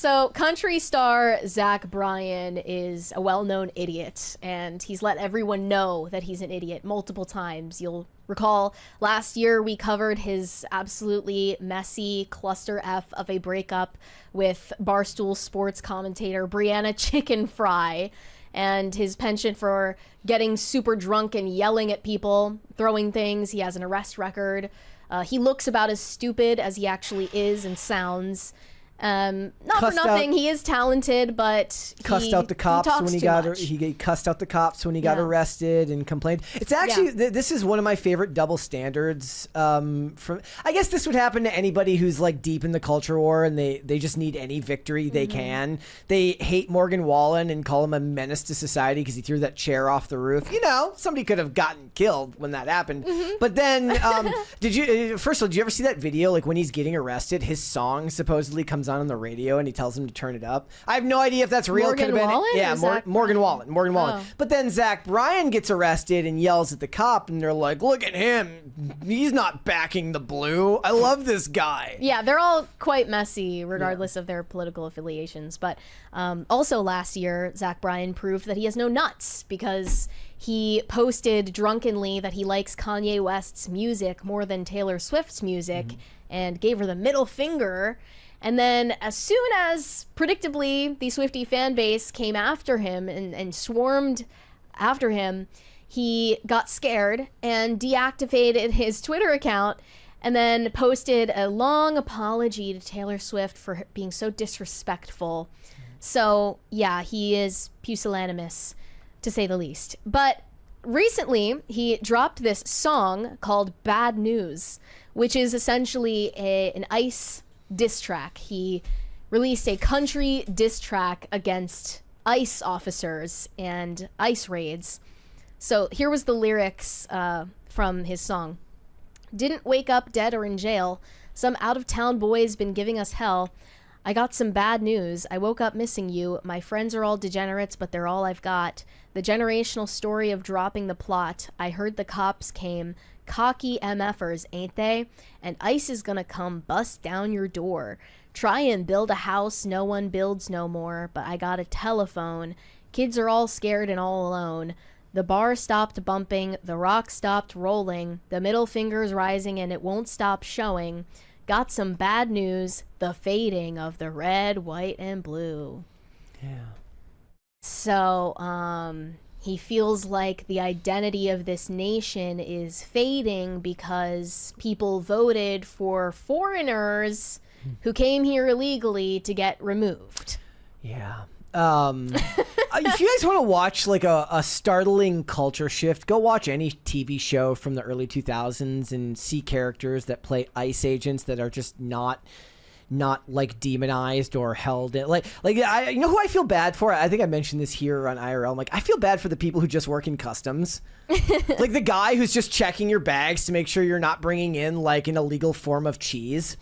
So country star Zach Bryan is a well-known idiot, and he's let everyone know that he's an idiot multiple times. You'll recall last year we covered his absolutely messy cluster F of a breakup with Barstool sports commentator Brianna Chicken Fry, and his penchant for getting super drunk and yelling at people, throwing things. He has an arrest record. He looks about as stupid as he actually is and sounds. Not for nothing, he is talented, but cussed out the cops when he cussed out the cops when he got arrested and complained. It's actually this is one of my favorite double standards. From I guess this would happen to anybody who's like deep in the culture war and they just need any victory they can. They hate Morgan Wallen and call him a menace to society because he threw that chair off the roof. You know, somebody could have gotten killed when that happened. But then, first of all, did you ever see that video? Like when he's getting arrested, his song supposedly comes on the radio and he tells him to turn it up. I have no idea if that's real. Morgan Wallen? Yeah, Morgan Wallen. Oh. But then Zach Bryan gets arrested and yells at the cop, and they're like, "Look at him! He's not backing the blue. I love this guy." Yeah, they're all quite messy, regardless of their political affiliations. But also last year, Zach Bryan proved that he has no nuts because he posted drunkenly that he likes Kanye West's music more than Taylor Swift's music and gave her the middle finger. And then as soon as, predictably, the Swiftie fan base came after him and swarmed after him, he got scared and deactivated his Twitter account and then posted a long apology to Taylor Swift for being so disrespectful. So, yeah, he is pusillanimous, to say the least. But recently, he dropped this song called Bad News, which is essentially an ICE diss track. He released a country diss track against ICE officers and ICE raids. So here was the lyrics from his song. "Didn't wake up dead or in jail. Some out-of-town boy's been giving us hell. I got some bad news. I woke up missing you. My friends are all degenerates, but they're all I've got. The generational story of dropping the plot. I heard the cops came. Cocky MFers, ain't they? And ICE is gonna come bust down your door. Try and build a house no one builds no more, but I got a telephone. Kids are all scared and all alone. The bar stopped bumping, the rock stopped rolling, the middle finger's rising and it won't stop showing. Got some bad news, the fading of the red, white, and blue." Yeah. So, he feels like the identity of this nation is fading because people voted for foreigners who came here illegally to get removed. Yeah. If you guys want to watch like a startling culture shift, go watch any TV show from the early 2000s and see characters that play ICE agents that are just not like demonized or held in, you know who I feel bad for? I think I mentioned this here on IRL. I'm like, I feel bad for the people who just work in customs. Like the guy who's just checking your bags to make sure you're not bringing in like an illegal form of cheese.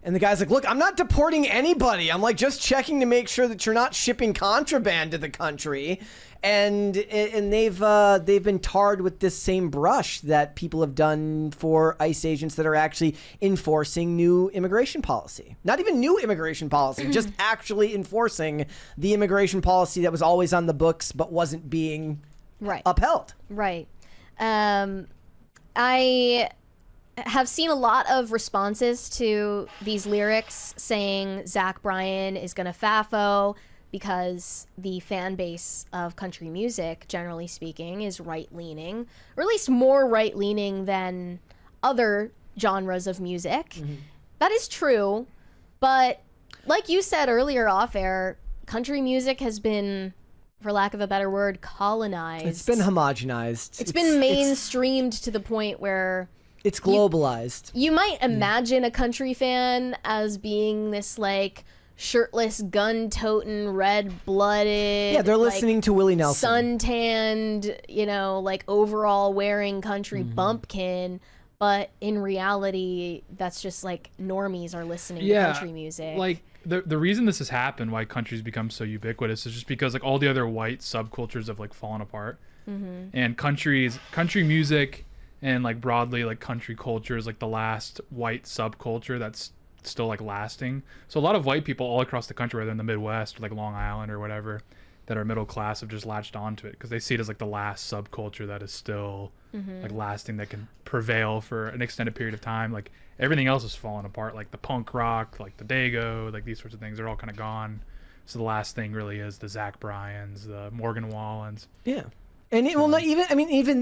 And the guy's like, "Look, I'm not deporting anybody. I'm like just checking to make sure that you're not shipping contraband to the country." And they've been tarred with this same brush that people have done for ICE agents that are actually enforcing new immigration policy. Not even new immigration policy, just actually enforcing the immigration policy that was always on the books but wasn't being upheld. Right. I have seen a lot of responses to these lyrics saying Zach Bryan is gonna FAFO because the fan base of country music, generally speaking, is right-leaning, or at least more right-leaning than other genres of music. That is true, but like you said earlier off air, country music has been, for lack of a better word, colonized. It's been homogenized. It's been mainstreamed to the point where it's globalized. You might imagine a country fan as being this like shirtless, gun-toting, red-blooded. Yeah, they're listening to Willie Nelson. Suntanned, you know, like overall wearing country bumpkin. But in reality, that's just like normies are listening to country music. Like the reason this has happened, why country's become so ubiquitous, is just because like all the other white subcultures have like fallen apart, and country music and like broadly like country culture is like the last white subculture that's still like lasting. So a lot of white people all across the country, whether in the Midwest or like Long Island or whatever, that are middle class have just latched onto it because they see it as like the last subculture that is still like lasting, that can prevail for an extended period of time. Like everything else is falling apart, like the punk rock, like the Dago, like these sorts of things, they're all kind of gone. So the last thing really is the Zach Bryans, the Morgan Wallens. Yeah. And it will not even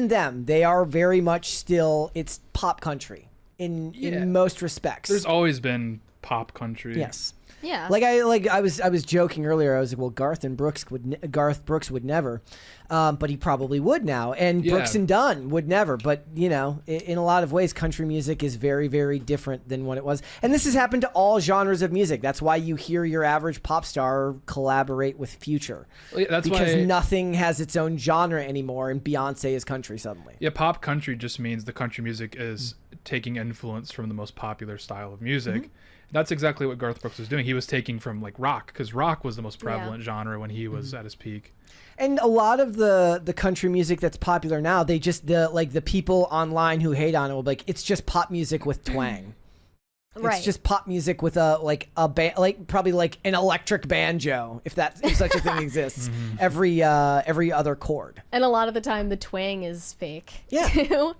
them, they are very much still, it's pop country in most respects. There's always been pop country. Yes. Yeah. I was joking earlier. I was like, well, Garth Brooks would never, but he probably would now, and Brooks and Dunn would never. But in a lot of ways, country music is very, very different than what it was, and this has happened to all genres of music. That's why you hear your average pop star collaborate with Future. Well, yeah, because nothing has its own genre anymore, and Beyonce is country suddenly. Yeah, pop country just means the country music is taking influence from the most popular style of music. That's exactly what Garth Brooks was doing. He was taking from like rock, because rock was the most prevalent genre when he was at his peak. And a lot of the country music that's popular now, they just the people online who hate on it will be like, it's just pop music with twang. Right. It's just pop music with probably like an electric banjo, if such a thing exists. Every other chord. And a lot of the time the twang is fake. Yeah. Too.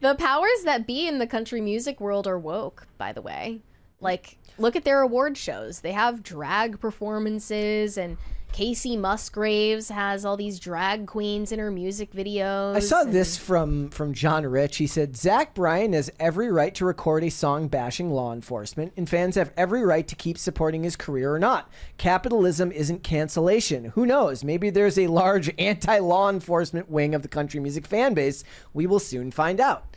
The powers that be in the country music world are woke, by the way. Like, look at their award shows. They have drag performances, and Casey Musgraves has all these drag queens in her music videos. I saw this from John Rich. He said, Zach Bryan has every right to record a song bashing law enforcement, and fans have every right to keep supporting his career or not. Capitalism isn't cancellation. Who knows? Maybe there's a large anti-law enforcement wing of the country music fan base. We will soon find out.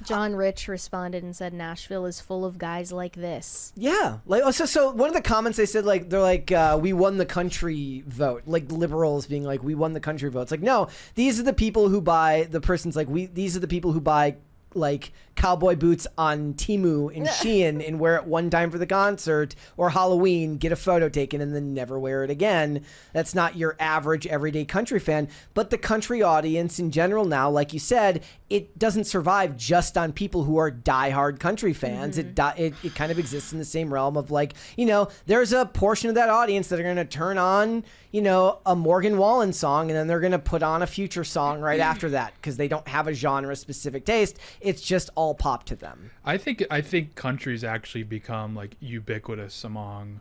John Rich responded and said, Nashville is full of guys like this. Yeah. So one of the comments they said, we won the country vote. Like liberals being like, we won the country vote. It's like, no, these are the people who buy, the person's like, these are the people who buy like cowboy boots on Temu and Shein and wear it one time for the concert or Halloween, get a photo taken, and then never wear it again. That's not your average everyday country fan. But the country audience in general now, like you said, it doesn't survive just on people who are diehard country fans. It kind of exists in the same realm of like, there's a portion of that audience that are going to turn on, a Morgan Wallen song, and then they're going to put on a Future song right after that because they don't have a genre specific taste. It's just all pop to them. I think country's actually become like ubiquitous among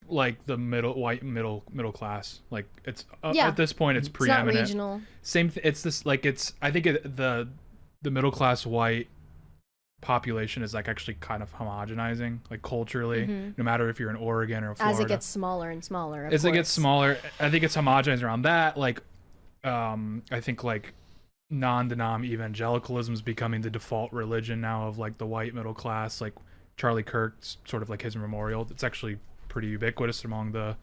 like the middle class. Like it's at this point it's preeminent. It's not regional. It's this like I think the middle class white population is like actually kind of homogenizing like culturally, no matter if you're in Oregon or Florida. As it gets smaller and smaller. As it gets smaller, I think it's homogenized around that. Like I think like non-denom evangelicalism is becoming the default religion now of like the white middle class. Like Charlie Kirk's sort of like his memorial. It's actually pretty ubiquitous among the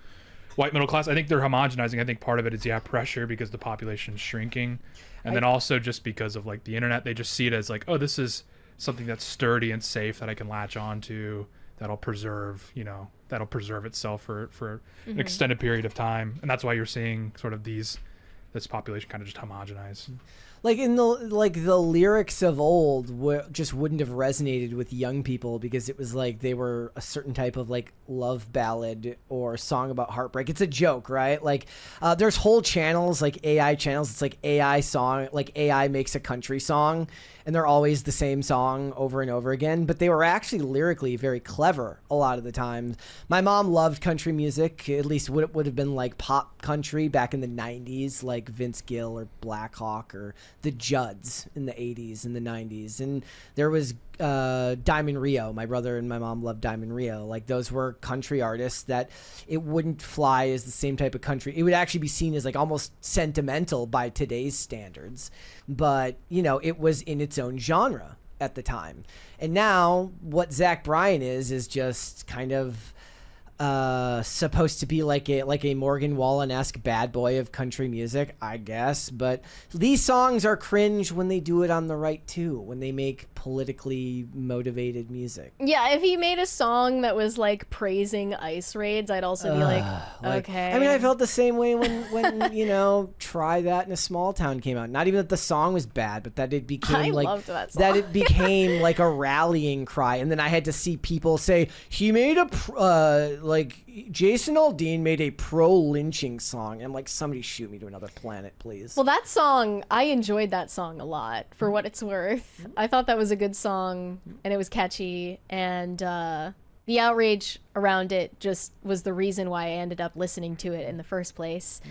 white middle class. I think they're homogenizing. I think part of it is pressure because the population's shrinking, and then also just because of like the internet, they just see it as like, oh, this is something that's sturdy and safe that I can latch onto, that'll preserve itself for an extended period of time, and that's why you're seeing sort of this population kind of just homogenize. Like the lyrics of old just wouldn't have resonated with young people because it was like they were a certain type of like love ballad or song about heartbreak. It's a joke, right? Like there's whole channels, like AI channels. It's like AI song, like AI makes a country song, and they're always the same song over and over again. But they were actually lyrically very clever a lot of the time. My mom loved country music, at least what it would have been like pop country back in the 90s, like Vince Gill or Black Hawk or the Judds in the 80s and the 90s. And there was Diamond Rio. My brother and my mom loved Diamond Rio. Like those were country artists that it wouldn't fly as the same type of country. It would actually be seen as like almost sentimental by today's standards. But, it was in its own genre at the time. And now what Zach Bryan is just kind of supposed to be like a Morgan Wallen-esque bad boy of country music, I guess. But these songs are cringe when they do it on the right too, when they make politically motivated music. Yeah, if he made a song that was like praising ICE raids, I'd also be like, okay. I mean, I felt the same way when you know, Try That in a Small Town came out. Not even that the song was bad, but that it became I like loved that song. that it became like a rallying cry. And then I had to see people say he made a like Jason Aldean made a pro-lynching song. And I'm like, somebody shoot me to another planet, please. Well, that song, I enjoyed that song a lot, for what it's worth. I thought that was a good song, and it was catchy, and the outrage around it just was the reason why I ended up listening to it in the first place.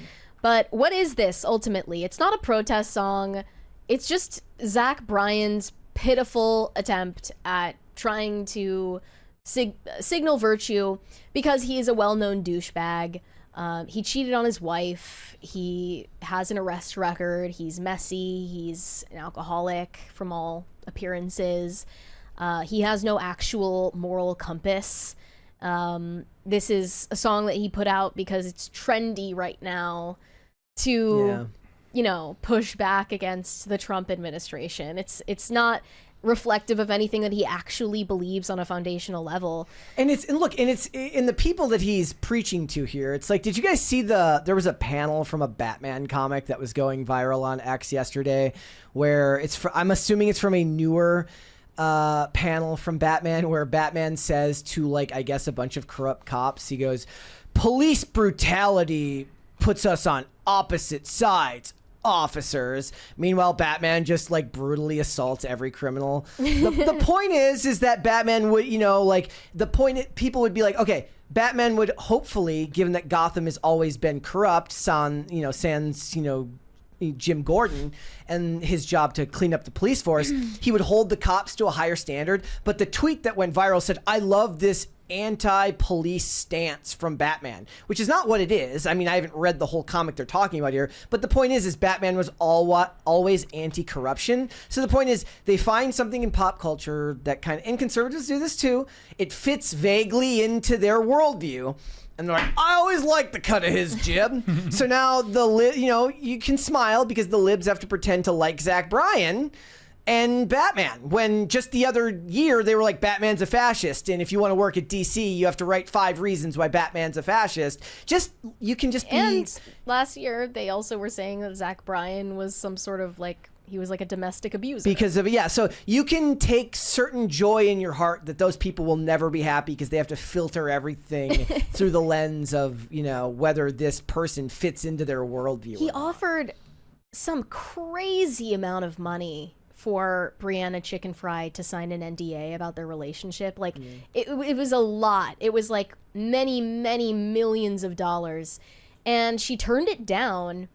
But what is this, ultimately? It's not a protest song. It's just Zach Bryan's pitiful attempt at trying to signal virtue because he is a well-known douchebag. He cheated on his wife. He has an arrest record. He's messy. He's an alcoholic from all appearances. He has no actual moral compass. This is a song that he put out because it's trendy right now to, you know, push back against the Trump administration. It's not reflective of anything that he actually believes on a foundational level. And it's in the people that he's preaching to here. It's like, did you guys see there was a panel from a Batman comic that was going viral on X yesterday, where I'm assuming it's from a newer panel from Batman, where Batman says to, like, I guess a bunch of corrupt cops, he goes, police brutality puts us on opposite sides, officers. Meanwhile, Batman just like brutally assaults every criminal. The point is that Batman would, you know, like people would be like, okay, Batman would hopefully, given that Gotham has always been corrupt, sans Jim Gordon and his job to clean up the police force, he would hold the cops to a higher standard. But the tweet that went viral said, I love this anti-police stance from Batman, which is not what it is. I mean, I haven't read the whole comic they're talking about here, but the point is Batman was always anti-corruption. So the point is they find something in pop culture that and conservatives do this too, it fits vaguely into their worldview. And they're like, I always like the cut of his jib. So now you can smile because the libs have to pretend to like Zach Bryan and Batman, when just the other year they were like, Batman's a fascist, and if you want to work at DC, you have to write 5 reasons why Batman's a fascist. You can just be. And last year they also were saying that Zach Bryan was some sort of like, he was like a domestic abuser. Because of, yeah, so you can take certain joy in your heart that those people will never be happy because they have to filter everything through the lens of, you know, whether this person fits into their worldview. He offered some crazy amount of money for Brianna Chicken Fry to sign an NDA about their relationship. Like, it was a lot. It was like many, many millions of dollars. And she turned it down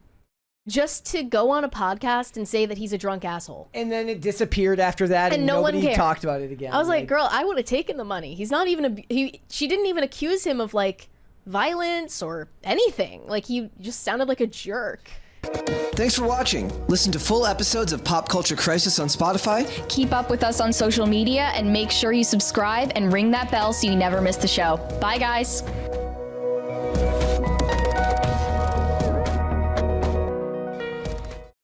just to go on a podcast and say that he's a drunk asshole. And then it disappeared after that, and no one nobody cared. Talked about it again. I was like, girl, I would have taken the money. He's not even she didn't even accuse him of like violence or anything. Like, he just sounded like a jerk. Thanks for watching. Listen to full episodes of Pop Culture Crisis on Spotify. Keep up with us on social media and make sure you subscribe and ring that bell so you never miss the show. Bye, guys.